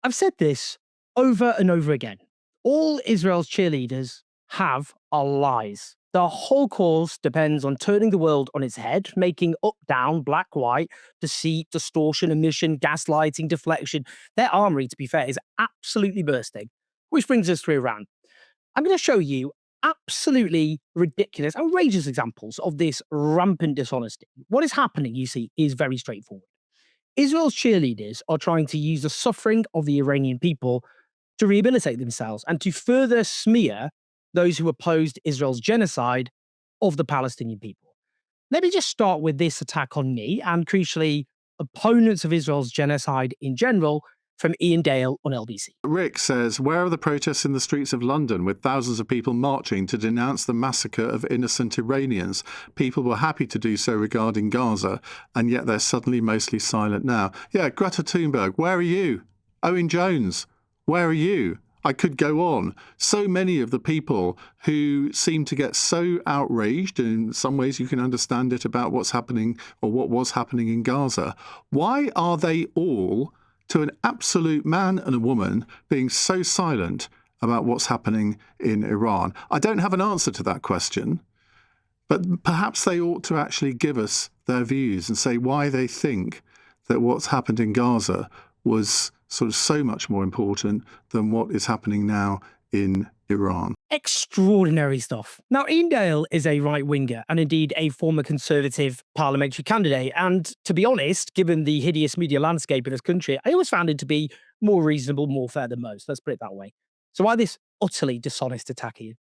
I've said this over and over again. All Israel's cheerleaders have are lies. The whole cause depends on turning the world on its head, making up, down, black, white, deceit, distortion, omission, gaslighting, deflection. Their armory, to be fair, is absolutely bursting. Which brings us to Iran. I'm going to show you absolutely ridiculous, outrageous examples of this rampant dishonesty. What is happening, you see, is very straightforward. Israel's cheerleaders are trying to use the suffering of the Iranian people to rehabilitate themselves and to further smear those who opposed Israel's genocide of the Palestinian people. Let me just start with this attack on me and, crucially, opponents of Israel's genocide in general from Ian Dale on LBC. Rick says, where are the protests in the streets of London with thousands of people marching to denounce the massacre of innocent Iranians? People were happy to do so regarding Gaza, and yet they're suddenly mostly silent now. Yeah, Greta Thunberg, where are you? Owen Jones, where are you? I could go on. So many of the people who seem to get so outraged, and in some ways you can understand it, about what's happening or what was happening in Gaza. Why are they all, to an absolute man and a woman, being so silent about what's happening in Iran? I don't have an answer to that question, but perhaps they ought to actually give us their views and say why they think that what's happened in Gaza was sort of so much more important than what is happening now in Iran. Extraordinary stuff. Now, Ian Dale is a right-winger and indeed a former Conservative parliamentary candidate. And to be honest, given the hideous media landscape in this country, I always found him to be more reasonable, more fair than most. Let's put it that way. So why this utterly dishonest attack here?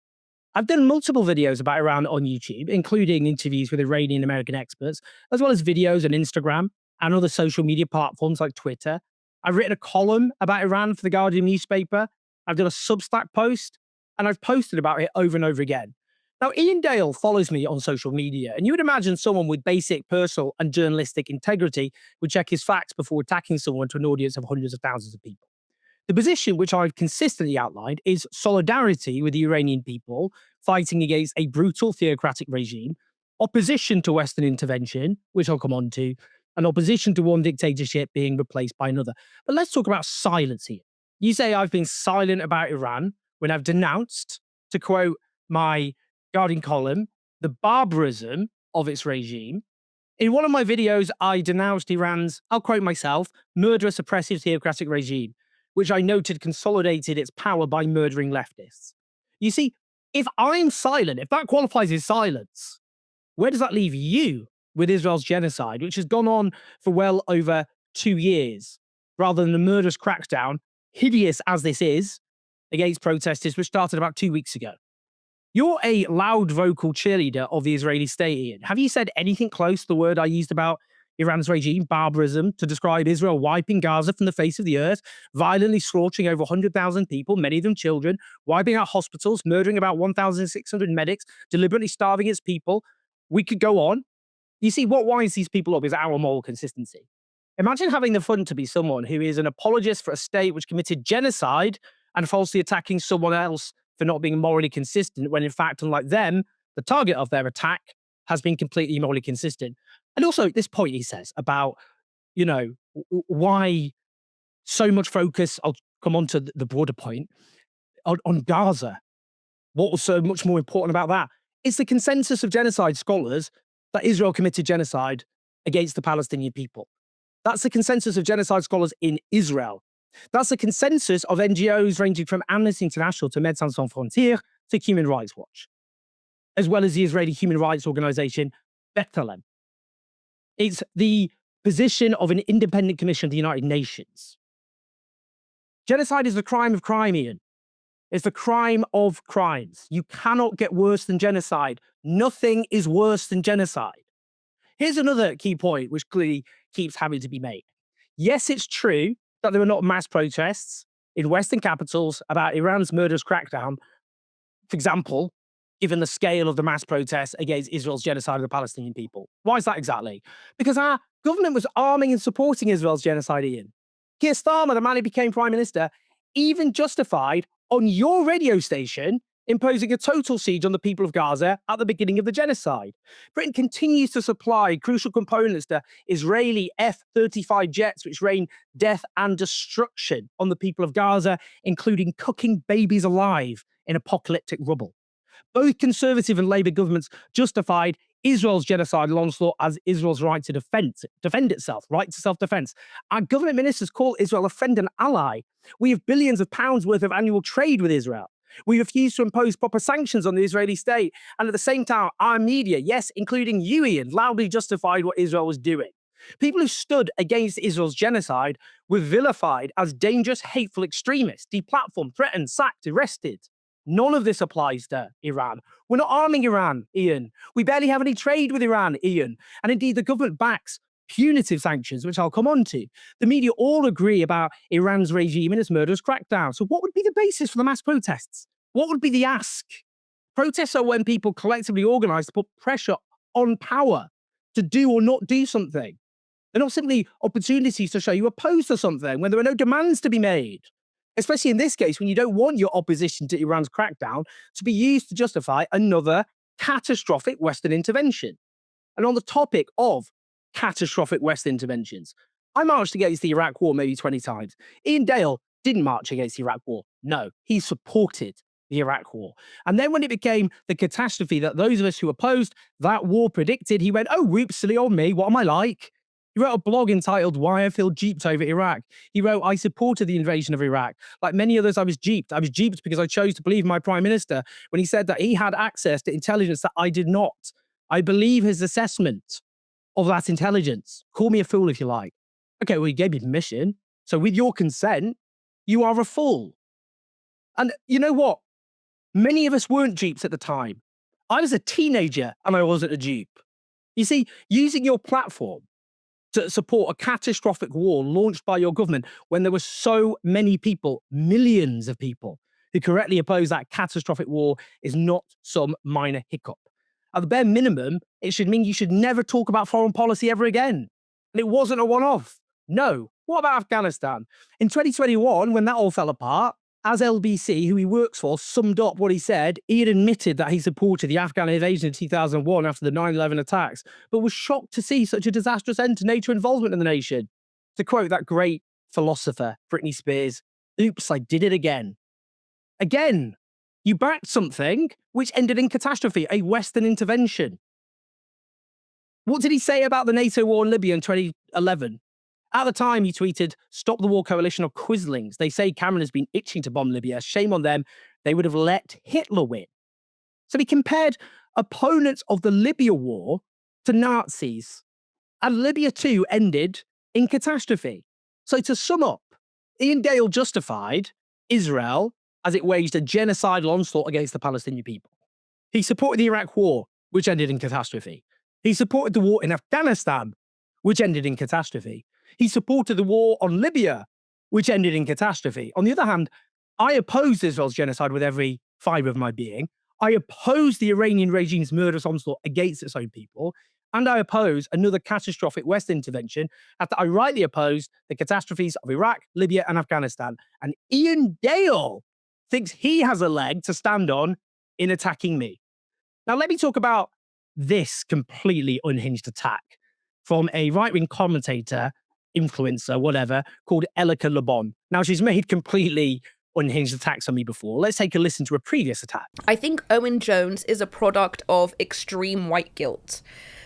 I've done multiple videos about Iran on YouTube, including interviews with Iranian American experts, as well as videos on Instagram and other social media platforms like Twitter. I've written a column about Iran for the Guardian newspaper. I've done a Substack post, and I've posted about it over and over again. Now, Ian Dale follows me on social media, and you would imagine someone with basic personal and journalistic integrity would check his facts before attacking someone to an audience of hundreds of thousands of people. The position which I've consistently outlined is solidarity with the Iranian people fighting against a brutal theocratic regime, opposition to Western intervention, which I'll come on to, and opposition to one dictatorship being replaced by another. But let's talk about silence here. You say I've been silent about Iran when I've denounced, to quote my Guardian column, the barbarism of its regime. In one of my videos, I denounced Iran's, I'll quote myself, murderous, oppressive, theocratic regime, which I noted consolidated its power by murdering leftists. You see, if I'm silent, if that qualifies as silence, where does that leave you with Israel's genocide, which has gone on for well over 2 years, rather than the murderous crackdown, hideous as this is, against protesters, which started about 2 weeks ago? You're a loud vocal cheerleader of the Israeli state, Ian. Have you said anything close to the word I used about Iran's regime, barbarism, to describe Israel wiping Gaza from the face of the earth, violently slaughtering over 100,000 people, many of them children, wiping out hospitals, murdering about 1,600 medics, deliberately starving its people? We could go on. You see, what winds these people up is our moral consistency. Imagine having the fun to be someone who is an apologist for a state which committed genocide and falsely attacking someone else for not being morally consistent, when in fact, unlike them, the target of their attack has been completely morally consistent. And also, this point he says about, why so much focus, I'll come on to the broader point, on Gaza. What was so much more important about that? It's the consensus of genocide scholars that Israel committed genocide against the Palestinian people. That's the consensus of genocide scholars in Israel. That's the consensus of NGOs ranging from Amnesty International to Médecins Sans Frontières to Human Rights Watch, as well as the Israeli human rights organization B'Tselem. It's the position of an independent commission of the United Nations. Genocide is the crime of crime, Ian. It's the crime of crimes. You cannot get worse than genocide. Nothing is worse than genocide. Here's another key point which clearly keeps having to be made. Yes, it's true that there were not mass protests in Western capitals about Iran's murderous crackdown, for example, given the scale of the mass protests against Israel's genocide of the Palestinian people. Why is that exactly? Because our government was arming and supporting Israel's genocide, Ian. Keir Starmer, the man who became prime minister, even justified on your radio station imposing a total siege on the people of Gaza at the beginning of the genocide. Britain continues to supply crucial components to Israeli F-35 jets, which rain death and destruction on the people of Gaza, including cooking babies alive in apocalyptic rubble. Both Conservative and Labour governments justified Israel's genocidal onslaught as Israel's right to defend itself, right to self-defense. Our government ministers call Israel a friend and ally. We have billions of pounds worth of annual trade with Israel. We refuse to impose proper sanctions on the Israeli state. And at the same time, our media, yes, including you, Ian, loudly justified what Israel was doing. People who stood against Israel's genocide were vilified as dangerous, hateful extremists, deplatformed, threatened, sacked, arrested. None of this applies to Iran. We're not arming Iran, Ian. We barely have any trade with Iran, Ian. And indeed, the government backs punitive sanctions, which I'll come on to. The media all agree about Iran's regime and its murderous crackdown. So what would be the basis for the mass protests? What would be the ask? Protests are when people collectively organize to put pressure on power to do or not do something. They're not simply opportunities to show you opposed to something when there are no demands to be made. Especially in this case, when you don't want your opposition to Iran's crackdown to be used to justify another catastrophic Western intervention. And on the topic of catastrophic Western interventions, I marched against the Iraq war maybe 20 times. Ian Dale didn't march against the Iraq war. No, he supported the Iraq war. And then when it became the catastrophe that those of us who opposed that war predicted, he went, oh, whoops, silly old me, what am I like? He wrote a blog entitled Why I Feel Jeeped Over Iraq. He wrote, I supported the invasion of Iraq. Like many others, I was jeeped. I was jeeped because I chose to believe my prime minister when he said that he had access to intelligence that I did not. I believe his assessment of that intelligence. Call me a fool if you like. Okay, well, he gave me permission. So with your consent, you are a fool. And you know what? Many of us weren't jeeps at the time. I was a teenager and I wasn't a jeep. You see, using your platform to support a catastrophic war launched by your government when there were so many people, millions of people, who correctly oppose that catastrophic war is not some minor hiccup. At the bare minimum, it should mean you should never talk about foreign policy ever again. And it wasn't a one-off. No. What about Afghanistan? In 2021, when that all fell apart, as LBC, who he works for, summed up what he said, he had admitted that he supported the Afghan invasion in 2001 after the 9/11 attacks, but was shocked to see such a disastrous end to NATO involvement in the nation. To quote that great philosopher, Britney Spears, oops, I did it again. Again, you backed something which ended in catastrophe, a Western intervention. What did he say about the NATO war in Libya in 2011? At the time, he tweeted, stop the war coalition of quislings. They say Cameron has been itching to bomb Libya. Shame on them. They would have let Hitler win. So he compared opponents of the Libya war to Nazis. And Libya too ended in catastrophe. So to sum up, Ian Dale justified Israel as it waged a genocidal onslaught against the Palestinian people. He supported the Iraq war, which ended in catastrophe. He supported the war in Afghanistan, which ended in catastrophe. He supported the war on Libya, which ended in catastrophe. On the other hand, I opposed Israel's genocide with every fibre of my being. I oppose the Iranian regime's murderous onslaught against its own people. And I oppose another catastrophic Western intervention after I rightly opposed the catastrophes of Iraq, Libya, and Afghanistan. And Ian Dale thinks he has a leg to stand on in attacking me. Now, let me talk about this completely unhinged attack from a right-wing commentator, influencer, whatever, called Elika Lebon. Now, she's made completely unhinged attacks on me before. Let's take a listen to a previous attack. I think Owen Jones is a product of extreme white guilt.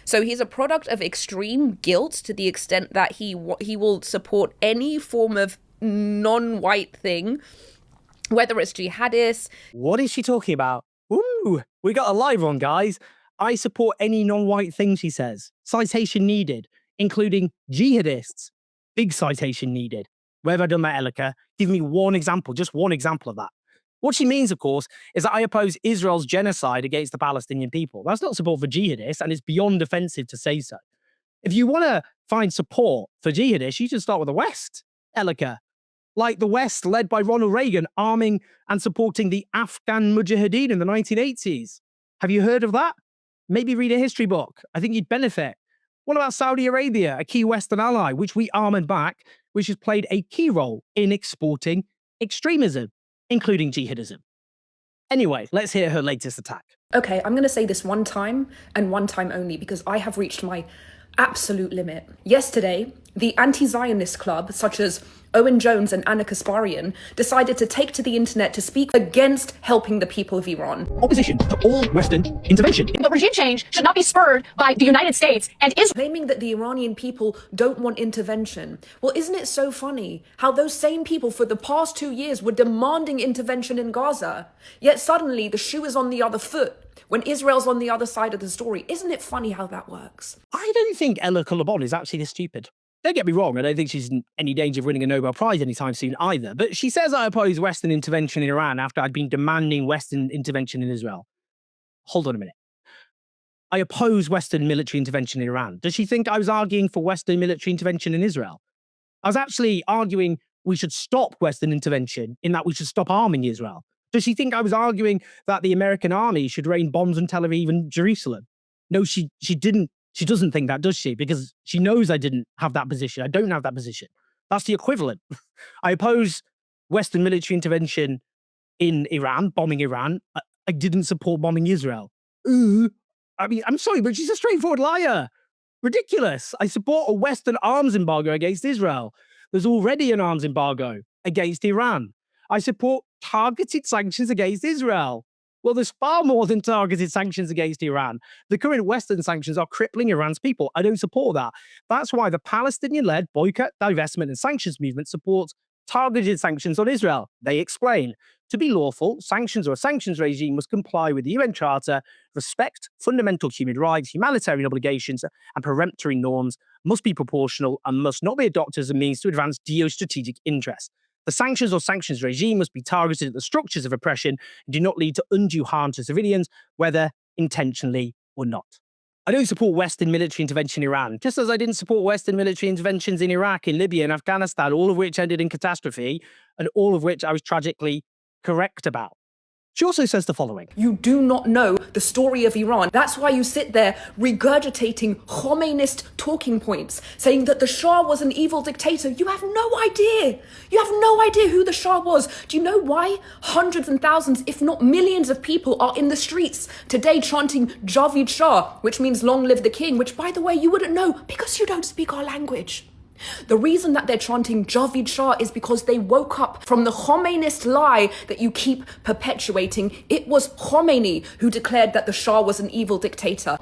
So he's a product of extreme guilt to the extent that he will support any form of non-white thing, whether it's jihadists. What is she talking about? Ooh, we got a live one, guys. I support any non-white thing, she says. Citation needed, including jihadists. Big citation needed. Where have I done that, Elika? Give me one example, just one example of that. What she means, of course, is that I oppose Israel's genocide against the Palestinian people. That's not support for jihadists, and it's beyond offensive to say so. If you want to find support for jihadists, you should start with the West, Elika. Like the West, led by Ronald Reagan, arming and supporting the Afghan Mujahideen in the 1980s. Have you heard of that? Maybe read a history book. I think you'd benefit. What about Saudi Arabia, a key Western ally, which we arm and back, which has played a key role in exporting extremism, including jihadism? Anyway, let's hear her latest attack. Okay, I'm going to say this one time and one time only because I have reached my absolute limit. Yesterday, the anti-Zionist club, such as Owen Jones and Anna Kasparian, decided to take to the internet to speak against helping the people of Iran. Opposition to all Western intervention. But regime change should not be spurred by the United States and Israel. Claiming that the Iranian people don't want intervention. Well, isn't it so funny how those same people for the past 2 years were demanding intervention in Gaza, yet suddenly the shoe is on the other foot when Israel's on the other side of the story? Isn't it funny how that works? I don't think Ella Colobon is actually this stupid. Don't get me wrong, I don't think she's in any danger of winning a Nobel Prize anytime soon either, but she says I oppose Western intervention in Iran after I'd been demanding Western intervention in Israel. Hold on a minute. I oppose Western military intervention in Iran. Does she think I was arguing for Western military intervention in Israel? I was actually arguing we should stop Western intervention in that we should stop arming Israel. Does she think I was arguing that the American army should rain bombs on Tel Aviv and Jerusalem? No, she didn't. She doesn't think that, does she? Because she knows I didn't have that position. I don't have that position. That's the equivalent. I oppose Western military intervention in Iran, bombing Iran. I didn't support bombing Israel. I mean, I'm sorry, but she's a straightforward liar. Ridiculous. I support a Western arms embargo against Israel. There's already an arms embargo against Iran. I support targeted sanctions against Israel. Well, there's far more than targeted sanctions against Iran. The current Western sanctions are crippling Iran's people. I don't support that. That's why the Palestinian-led boycott, divestment, and sanctions movement supports targeted sanctions on Israel. They explain, to be lawful, sanctions or a sanctions regime must comply with the UN Charter, respect fundamental human rights, humanitarian obligations, and peremptory norms, must be proportional, and must not be adopted as a means to advance geostrategic interests. The sanctions or sanctions regime must be targeted at the structures of oppression and do not lead to undue harm to civilians, whether intentionally or not. I don't support Western military intervention in Iran, just as I didn't support Western military interventions in Iraq, in Libya, and Afghanistan, all of which ended in catastrophe, and all of which I was tragically correct about. She also says the following. You do not know the story of Iran. That's why you sit there regurgitating Khomeinist talking points, saying that the Shah was an evil dictator. You have no idea. You have no idea who the Shah was. Do you know why? Hundreds and thousands, if not millions of people are in the streets today chanting Javid Shah, which means long live the king, which, by the way, you wouldn't know because you don't speak our language. The reason that they're chanting Javid Shah is because they woke up from the Khomeinist lie that you keep perpetuating. It was Khomeini who declared that the Shah was an evil dictator.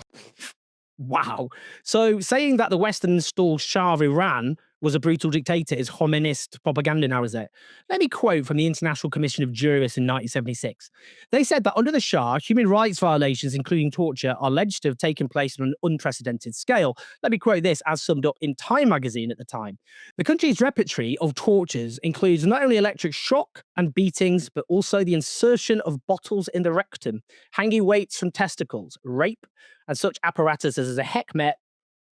Wow. So saying that the Western installed Shah of Iran was a brutal dictator is Khomeinist propaganda now, is it? Let me quote from the International Commission of Jurists in 1976. They said that under the Shah, human rights violations, including torture, are alleged to have taken place on an unprecedented scale. Let me quote this as summed up in Time magazine at the time. The country's repertory of tortures includes not only electric shock and beatings, but also the insertion of bottles in the rectum, hanging weights from testicles, rape, and such apparatus as a hekmet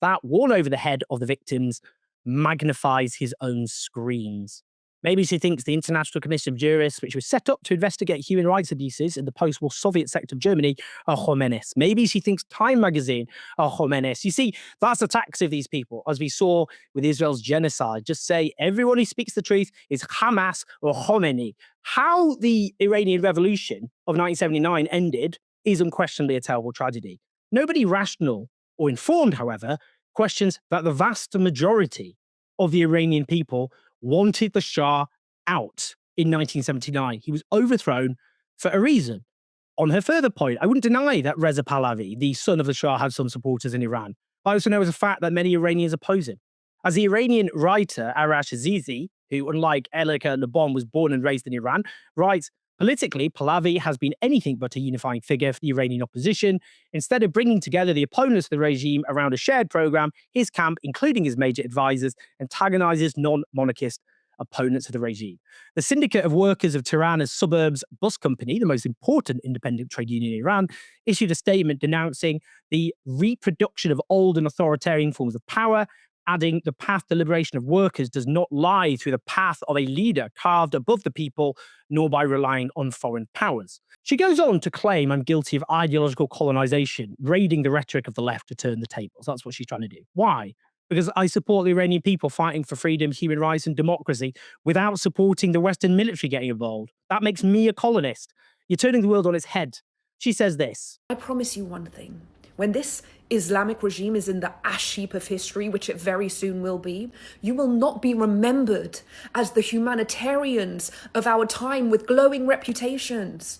that, worn over the head of the victims, magnifies his own screams. Maybe she thinks the International Commission of Jurists, which was set up to investigate human rights abuses in the post-war Soviet sector of Germany, are Khomeinist. Maybe she thinks Time magazine are Khomeinist. You see, that's the tactics of these people, as we saw with Israel's genocide. Just say everyone who speaks the truth is Hamas or Khomeini. How the Iranian Revolution of 1979 ended is unquestionably a terrible tragedy. Nobody rational or informed, however, questions that the vast majority of the Iranian people wanted the Shah out in 1979. He was overthrown for a reason. On her further point, I wouldn't deny that Reza Pahlavi, the son of the Shah, had some supporters in Iran. I also know as a fact that many Iranians oppose him. As the Iranian writer Arash Azizi, who, unlike Elika Lebon, was born and raised in Iran, writes, politically, Pahlavi has been anything but a unifying figure for the Iranian opposition. Instead of bringing together the opponents of the regime around a shared program, his camp, including his major advisors, antagonizes non-monarchist opponents of the regime. The Syndicate of Workers of Tirana's Suburbs Bus Company, the most important independent trade union in Iran, issued a statement denouncing the reproduction of old and authoritarian forms of power, adding the path to liberation of workers does not lie through the path of a leader carved above the people, nor by relying on foreign powers. She goes on to claim I'm guilty of ideological colonization, raiding the rhetoric of the left to turn the tables. That's what she's trying to do. Why? Because I support the Iranian people fighting for freedom, human rights, and democracy without supporting the Western military getting involved. That makes me a colonist. You're turning the world on its head. She says this. I promise you one thing. When this Islamic regime is in the ash heap of history, which it very soon will be, you will not be remembered as the humanitarians of our time with glowing reputations.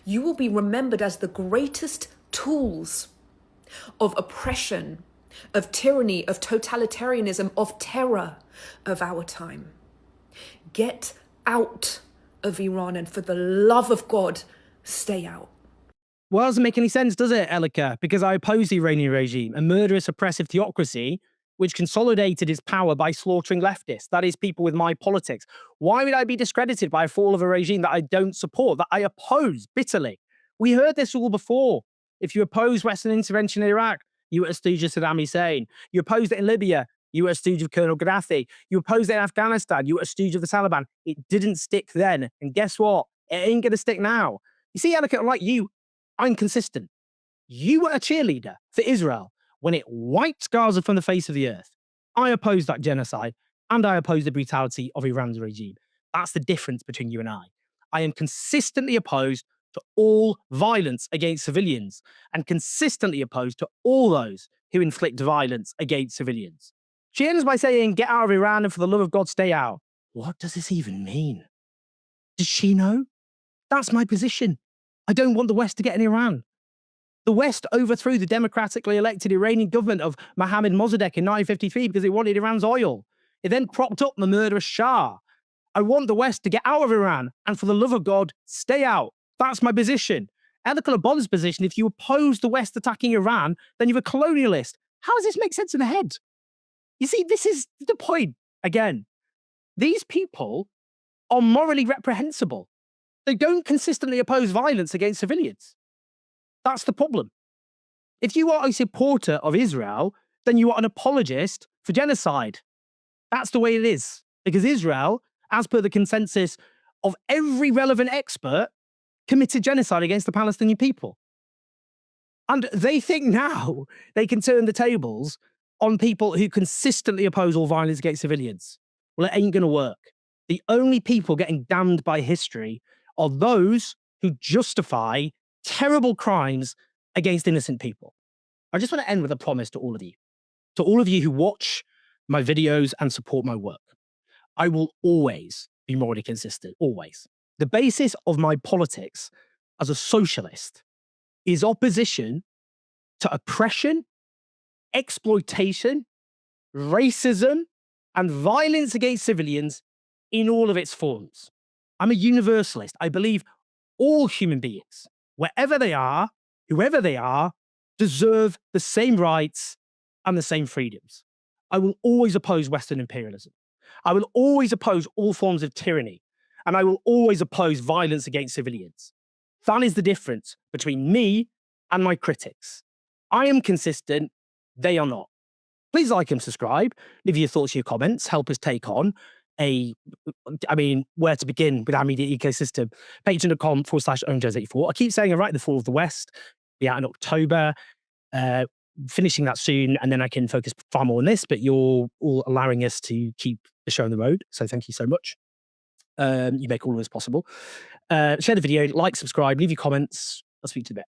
You will be remembered as the greatest tools of oppression, of tyranny, of totalitarianism, of terror of our time. Get out of Iran, and for the love of God, stay out. Well, it doesn't make any sense, does it, Elika? Because I oppose the Iranian regime, a murderous, oppressive theocracy which consolidated its power by slaughtering leftists. That is, people with my politics. Why would I be discredited by a fall of a regime that I don't support, that I oppose bitterly? We heard this all before. If you oppose Western intervention in Iraq, you were a stooge of Saddam Hussein. You opposed it in Libya, you were a stooge of Colonel Gaddafi. You opposed it in Afghanistan, you were a stooge of the Taliban. It didn't stick then. And guess what? It ain't going to stick now. You see, Elika, like you, I'm consistent. You were a cheerleader for Israel when it wiped Gaza from the face of the earth. I oppose that genocide, and I oppose the brutality of Iran's regime. That's the difference between you and I. I am consistently opposed to all violence against civilians, and consistently opposed to all those who inflict violence against civilians. She ends by saying, get out of Iran and for the love of God, stay out. What does this even mean? Does she know? That's my position. I don't want the West to get in Iran. The West overthrew the democratically elected Iranian government of Mohammad Mossadegh in 1953 because it wanted Iran's oil. It then propped up the murderous Shah. I want the West to get out of Iran and for the love of God, stay out. That's my position. Elika Labon's position, if you oppose the West attacking Iran, then you're a colonialist. How does this make sense in the head? You see, this is the point. Again, these people are morally reprehensible. They don't consistently oppose violence against civilians. That's the problem. If you are a supporter of Israel, then you are an apologist for genocide. That's the way it is. Because Israel, as per the consensus of every relevant expert, committed genocide against the Palestinian people. And they think now they can turn the tables on people who consistently oppose all violence against civilians. Well, it ain't going to work. The only people getting damned by history are those who justify terrible crimes against innocent people. I just want to end with a promise to all of you who watch my videos and support my work. I will always be morally consistent, always. The basis of my politics as a socialist is opposition to oppression, exploitation, racism, and violence against civilians in all of its forms. I'm a universalist. I believe all human beings, wherever they are, whoever they are, deserve the same rights and the same freedoms. I will always oppose Western imperialism. I will always oppose all forms of tyranny, and I will always oppose violence against civilians. That is the difference between me and my critics. I am consistent, they are not. Please like and subscribe, leave your thoughts, your comments, help us take on where to begin with our media ecosystem. Patreon.com/OwenJones84. I keep saying I write The Fall of the West, be out in October, finishing that soon, and then I can focus far more on this, but you're all allowing us to keep the show on the road, so thank you so much. You make all of this possible. Share the video, like, subscribe, leave your comments. I'll speak to you in a bit.